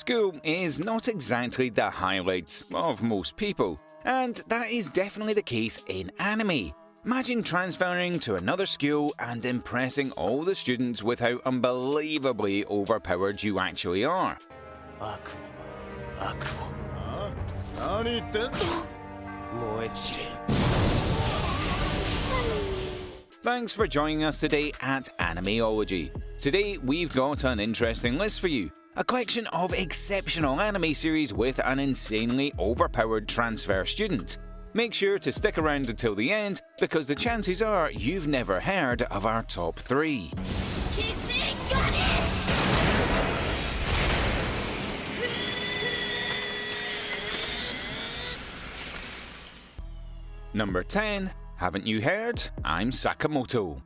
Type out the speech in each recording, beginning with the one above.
school is not exactly the highlight of most people, and that is definitely the case in anime. Imagine transferring to another school and impressing all the students with how unbelievably overpowered you actually are. Thanks for joining us today at Animeology. Today we've got an interesting list for you. A collection of exceptional anime series with an insanely overpowered transfer student. Make sure to stick around until the end, because the chances are you've never heard of our top 3. Number 10. Haven't you heard? I'm Sakamoto.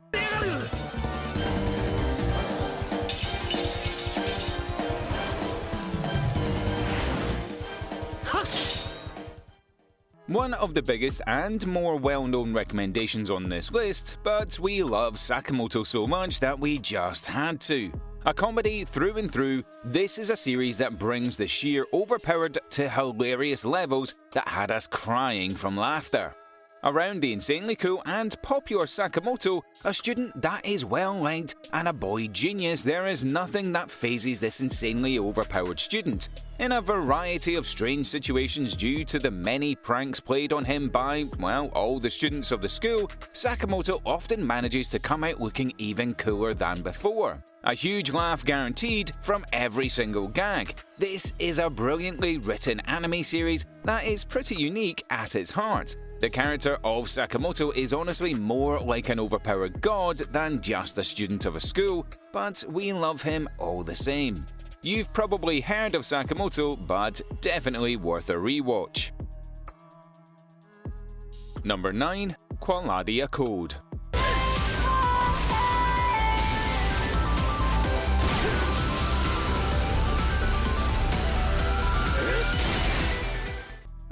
One of the biggest and more well-known recommendations on this list, but we love Sakamoto so much that we just had to. A comedy through and through, this is a series that brings the sheer overpowered to hilarious levels that had us crying from laughter. Around the insanely cool and popular Sakamoto, a student that is well-liked and a boy genius, there is nothing that phases this insanely overpowered student. In a variety of strange situations due to the many pranks played on him by, well, all the students of the school, Sakamoto often manages to come out looking even cooler than before. A huge laugh guaranteed from every single gag. This is a brilliantly written anime series that is pretty unique at its heart. The character of Sakamoto is honestly more like an overpowered god than just a student of a school, but we love him all the same. You've probably heard of Sakamoto, but definitely worth a rewatch. Number 9. Quality Code.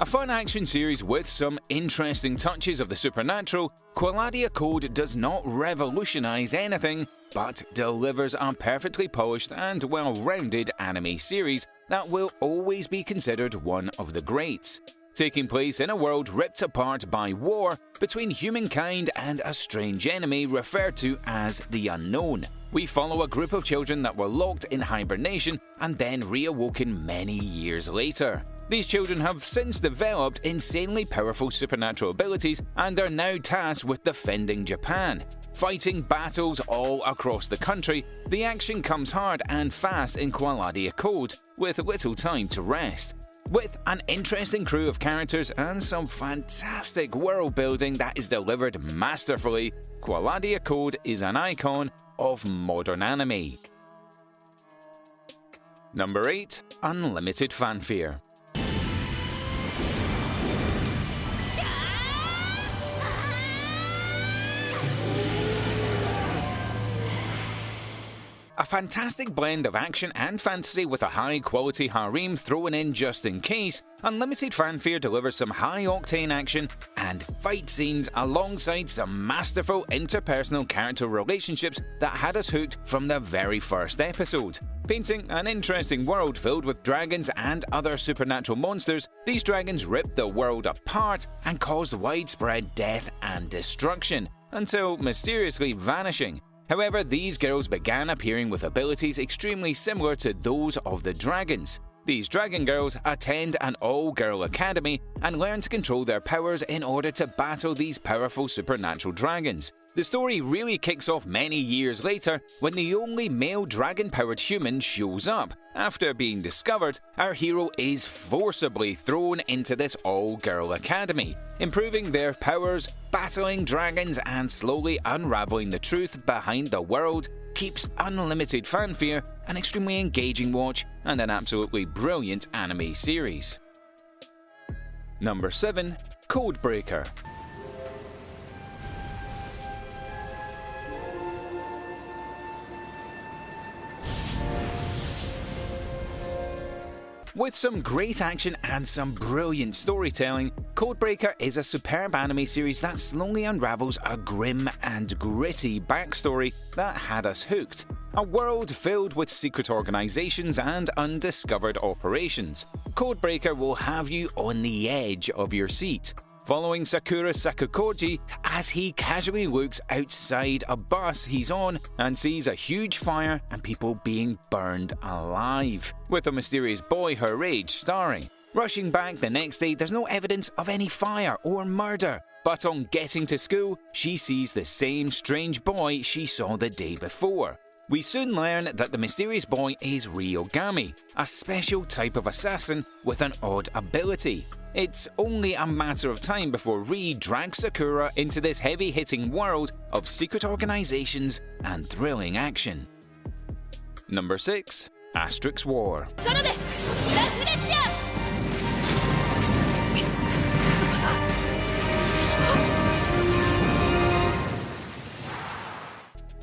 A fun action series with some interesting touches of the supernatural, Quality Code does not revolutionize anything, but delivers a perfectly polished and well-rounded anime series that will always be considered one of the greats. Taking place in a world ripped apart by war between humankind and a strange enemy referred to as the Unknown. We follow a group of children that were locked in hibernation and then reawoken many years later. These children have since developed insanely powerful supernatural abilities and are now tasked with defending Japan. Fighting battles all across the country, the action comes hard and fast in Quality Code, with little time to rest. With an interesting crew of characters and some fantastic world building that is delivered masterfully, Quality Code is an icon of modern anime. Number 8. Unlimited Fanfare. A fantastic blend of action and fantasy with a high-quality harem thrown in just in case, Unlimited Fanfare delivers some high-octane action and fight scenes alongside some masterful interpersonal character relationships that had us hooked from the very first episode. Painting an interesting world filled with dragons and other supernatural monsters, these dragons ripped the world apart and caused widespread death and destruction, until mysteriously vanishing. However, these girls began appearing with abilities extremely similar to those of the dragons. These dragon girls attend an all-girl academy and learn to control their powers in order to battle these powerful supernatural dragons. The story really kicks off many years later when the only male dragon-powered human shows up. After being discovered, our hero is forcibly thrown into this all-girl academy, improving their powers, battling dragons, and slowly unraveling the truth behind the world. Keeps Unlimited Fanfare an extremely engaging watch and an absolutely brilliant anime series. Number 7. Codebreaker. With some great action and some brilliant storytelling, Codebreaker is a superb anime series that slowly unravels a grim and gritty backstory that had us hooked. A world filled with secret organizations and undiscovered operations. Codebreaker will have you on the edge of your seat, following Sakura Sakukoji as he casually looks outside a bus he's on and sees a huge fire and people being burned alive, with a mysterious boy her age starring. Rushing back the next day, there's no evidence of any fire or murder, but on getting to school, she sees the same strange boy she saw the day before. We soon learn that the mysterious boy is Ryogami, a special type of assassin with an odd ability. It's only a matter of time before Ri drags Sakura into this heavy-hitting world of secret organizations and thrilling action. Number 6. Asterisk War.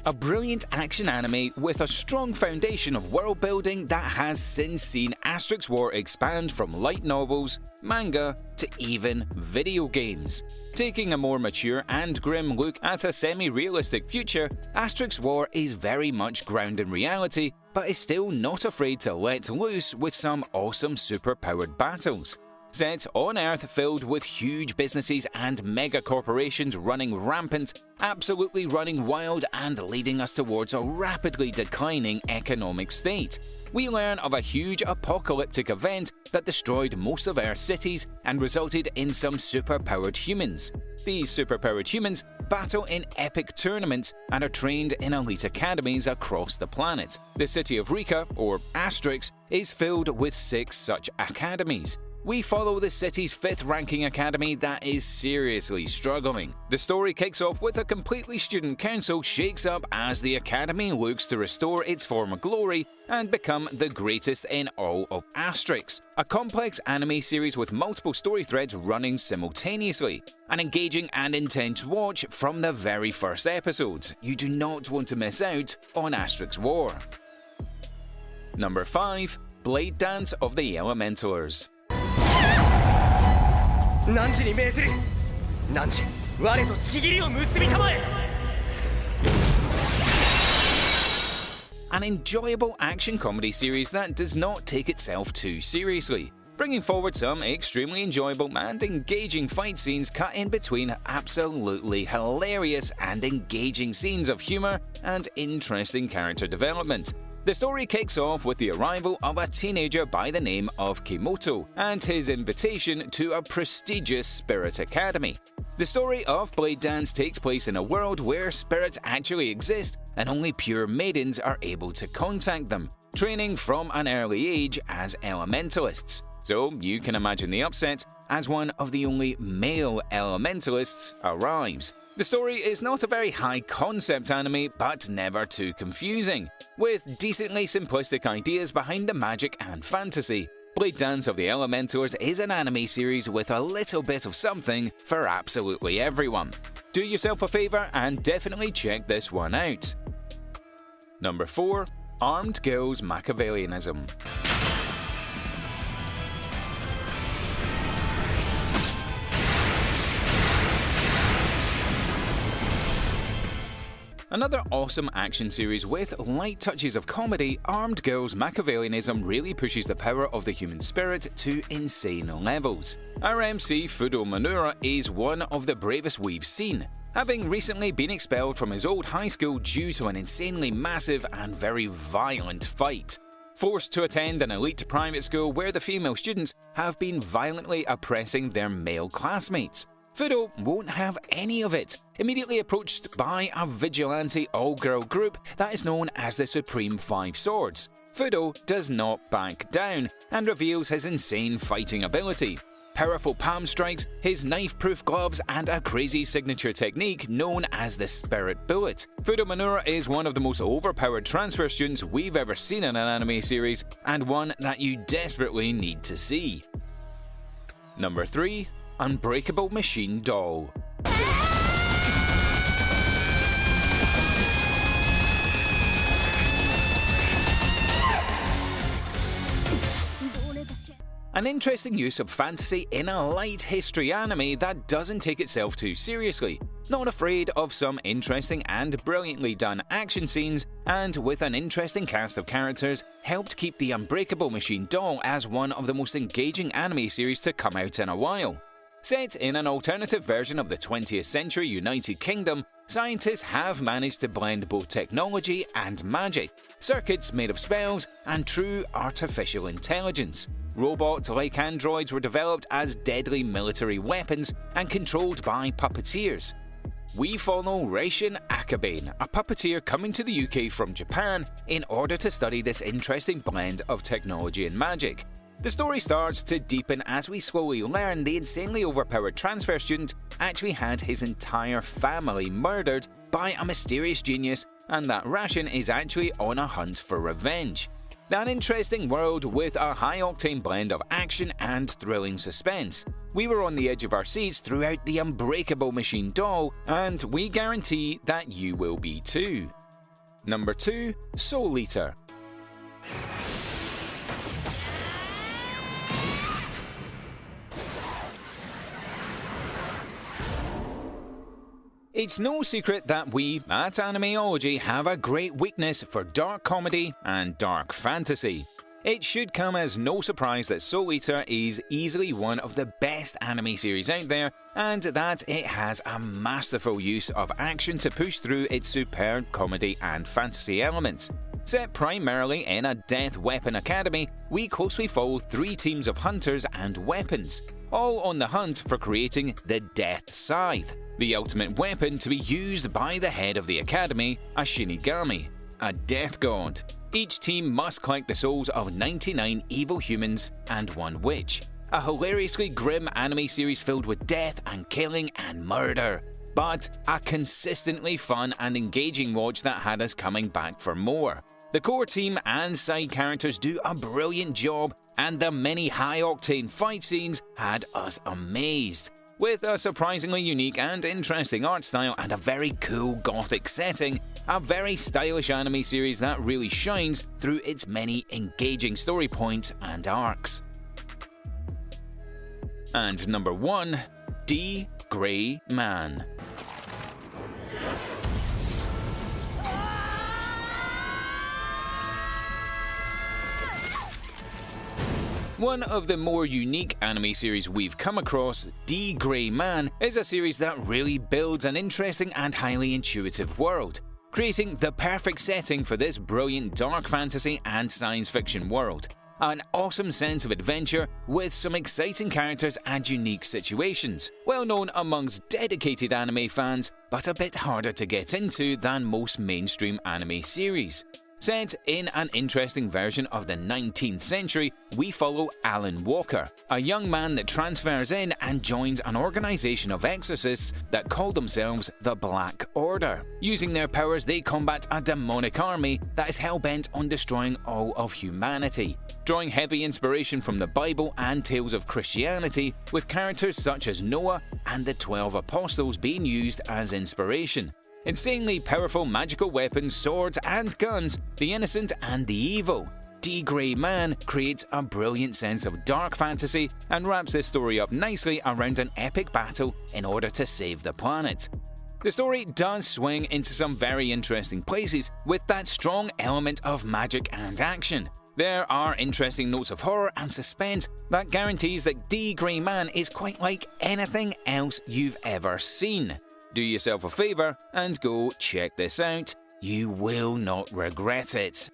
A brilliant action anime with a strong foundation of world building that has since seen Asterisk War expand from light novels, manga, to even video games. Taking a more mature and grim look at a semi-realistic future, Asterisk War is very much grounded in reality, but is still not afraid to let loose with some awesome superpowered battles. Set on Earth filled with huge businesses and mega corporations running rampant, absolutely running wild and leading us towards a rapidly declining economic state. We learn of a huge apocalyptic event that destroyed most of Earth's cities and resulted in some superpowered humans. These superpowered humans battle in epic tournaments and are trained in elite academies across the planet. The city of Rika, or Asterisk, is filled with 6 such academies. We follow the city's 5th ranking academy that is seriously struggling. The story kicks off with a completely student council shakes up as the academy looks to restore its former glory and become the greatest in all of Asterisk. A complex anime series with multiple story threads running simultaneously. An engaging and intense watch from the very first episode. You do not want to miss out on Asterisk War. Number 5. Bladedance of the Elementalers. 汝に命ずる汝我と契りを結びたまえ An enjoyable action comedy series that does not take itself too seriously, bringing forward some extremely enjoyable and engaging fight scenes cut in between absolutely hilarious and engaging scenes of humor and interesting character development. The story kicks off with the arrival of a teenager by the name of Kimoto and his invitation to a prestigious spirit academy. The story of Bladedance takes place in a world where spirits actually exist and only pure maidens are able to contact them, training from an early age as elementalists. So you can imagine the upset as one of the only male elementalists arrives. The story is not a very high-concept anime, but never too confusing, with decently simplistic ideas behind the magic and fantasy. Bladedance of the Elementalers is an anime series with a little bit of something for absolutely everyone. Do yourself a favour and definitely check this one out. Number 4. Armed Girls Machiavellianism. Another awesome action series with light touches of comedy, Armed Girls Machiavellianism really pushes the power of the human spirit to insane levels. Our MC Fudo Manura is one of the bravest we've seen, having recently been expelled from his old high school due to an insanely massive and very violent fight. Forced to attend an elite private school where the female students have been violently oppressing their male classmates. Fudo won't have any of it, immediately approached by a vigilante all-girl group that is known as the Supreme Five Swords. Fudo does not back down and reveals his insane fighting ability. Powerful palm strikes, his knife-proof gloves, and a crazy signature technique known as the Spirit Bullet. Fudo Manura is one of the most overpowered transfer students we've ever seen in an anime series, and one that you desperately need to see. Number 3. Unbreakable Machine Doll. An interesting use of fantasy in a light history anime that doesn't take itself too seriously, not afraid of some interesting and brilliantly done action scenes, and with an interesting cast of characters, helped keep the Unbreakable Machine doll as one of the most engaging anime series to come out in a while. Set in an alternative version of the 20th century United Kingdom, scientists have managed to blend both technology and magic, circuits made of spells, and true artificial intelligence. Robot-like androids were developed as deadly military weapons and controlled by puppeteers. We follow Reishin Akabane, a puppeteer coming to the UK from Japan in order to study this interesting blend of technology and magic. The story starts to deepen as we slowly learn the insanely overpowered transfer student actually had his entire family murdered by a mysterious genius, and that Ration is actually on a hunt for revenge. An interesting world with a high-octane blend of action and thrilling suspense. We were on the edge of our seats throughout the Unbreakable Machine doll, and we guarantee that you will be too. Number 2. Soul Eater. It's no secret that we, at Animeology, have a great weakness for dark comedy and dark fantasy. It should come as no surprise that Soul Eater is easily one of the best anime series out there, and that it has a masterful use of action to push through its superb comedy and fantasy elements. Set primarily in a death weapon academy, we closely follow 3 teams of hunters and weapons, all on the hunt for creating the Death Scythe, the ultimate weapon to be used by the head of the academy, a Shinigami, a death god. Each team must collect the souls of 99 evil humans and 1 witch. A hilariously grim anime series filled with death and killing and murder, but a consistently fun and engaging watch that had us coming back for more. The core team and side characters do a brilliant job, and the many high-octane fight scenes had us amazed. With a surprisingly unique and interesting art style and a very cool gothic setting, a very stylish anime series that really shines through its many engaging story points and arcs. And number 1. D.gray-man. One of the more unique anime series we've come across, D.gray-man, is a series that really builds an interesting and highly intuitive world, creating the perfect setting for this brilliant dark fantasy and science fiction world. An awesome sense of adventure with some exciting characters and unique situations, well known amongst dedicated anime fans, but a bit harder to get into than most mainstream anime series. Set in an interesting version of the 19th century, we follow Alan Walker, a young man that transfers in and joins an organization of exorcists that call themselves the Black Order. Using their powers, they combat a demonic army that is hell-bent on destroying all of humanity, drawing heavy inspiration from the Bible and tales of Christianity, with characters such as Noah and the 12 Apostles being used as inspiration. Insanely powerful magical weapons, swords and guns, the innocent and the evil. D.gray-man creates a brilliant sense of dark fantasy and wraps this story up nicely around an epic battle in order to save the planet. The story does swing into some very interesting places with that strong element of magic and action. There are interesting notes of horror and suspense that guarantees that D.gray-man is quite like anything else you've ever seen. Do yourself a favor and go check this out. You will not regret it.